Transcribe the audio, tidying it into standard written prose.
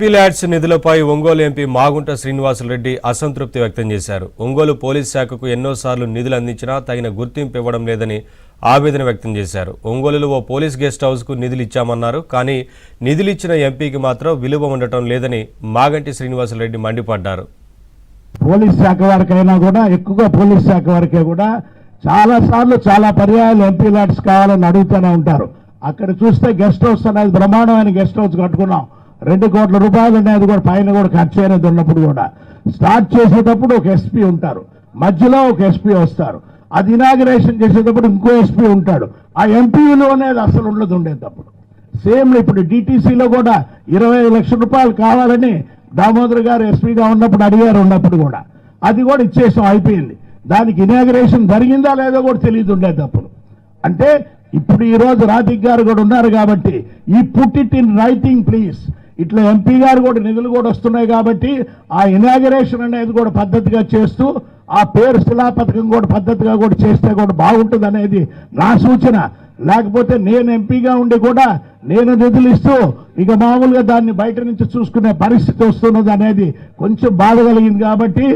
MP LADS నిధులపై Ongole MP Magunta Srinivasulu Reddy అసంతృప్తి వ్యక్తం చేశారు. ఒంగోలు పోలీస్ శాఖకు ఎన్నోసార్లు నిధులు అందించినా తగిన గుర్తింపు ఇవ్వడం లేదని ఆవేదన వ్యక్తం చేశారు. ఒంగోలులో ఓ పోలీస్ గెస్ట్ హౌస్కు నిధులు ఇచ్చామన్నారు. కానీ నిధులు ఇచ్చిన ఎంపీకి మాత్రం విలువ ఉండటం లేదని మాగంటి శ్రీనివాసులరెడ్డి మండిపడ్డారు. పోలీస్ శాఖ వరకైనా కూడా ఎక్కువగా పోలీస్ శాఖ వరకే కూడా చాలా సార్లు చాలా పర్యాయాలు ఎంపీ ల్యాడ్స్ కావాలని అడుగుతూనే ఉంటారు. అక్కడ చూస్తే గెస్ట్ హౌస్ అనేది బ్రహ్మాండమైన గెస్ట్ హౌస్ కట్టుకున్నాం. 2 కోట్ల రూపాయలు అనేది కూడా పైన కూడా ఖర్చు అనేది ఉన్నప్పుడు కూడా స్టార్ట్ చేసేటప్పుడు ఒక ఎస్పీ ఉంటారు, మధ్యలో ఒక ఎస్పీ వస్తారు. అది ఇనాగ్రేషన్ చేసేటప్పుడు ఇంకో ఎస్పీ ఉంటాడు. ఆ ఎంపీలు అనేది అసలు ఉండేటప్పుడు సేమ్ ఇప్పుడు డిటీసీలో కూడా 25 లక్షల రూపాయలు కావాలని దామోదర్ గారు ఎస్పీగా ఉన్నప్పుడు అడిగారు. ఉన్నప్పుడు కూడా అది కూడా ఇచ్చేసాం, అయిపోయింది. దానికి ఇనాగ్రేషన్ జరిగిందా లేదో కూడా తెలియదు ఉండేటప్పుడు. అంటే ఇప్పుడు ఈ రోజు రాధిక్ గారు కూడా ఉన్నారు కాబట్టి ఈ put it in writing please. ఇట్లా ఎంపీ గారు కూడా నిధులు కూడా వస్తున్నాయి కాబట్టి ఆ ఇనాగరేషన్ అనేది కూడా పద్ధతిగా చేస్తూ ఆ పేరు శిలాపథకం కూడా పద్ధతిగా కూడా చేస్తే కూడా బాగుంటుంది అనేది నా సూచన. లేకపోతే నేను ఎంపీగా ఉండి కూడా నేను నిధులు ఇస్తూ ఇక మామూలుగా దాన్ని బయట నుంచి చూసుకునే పరిస్థితి వస్తున్నది అనేది కొంచెం బాధ కలిగింది. కాబట్టి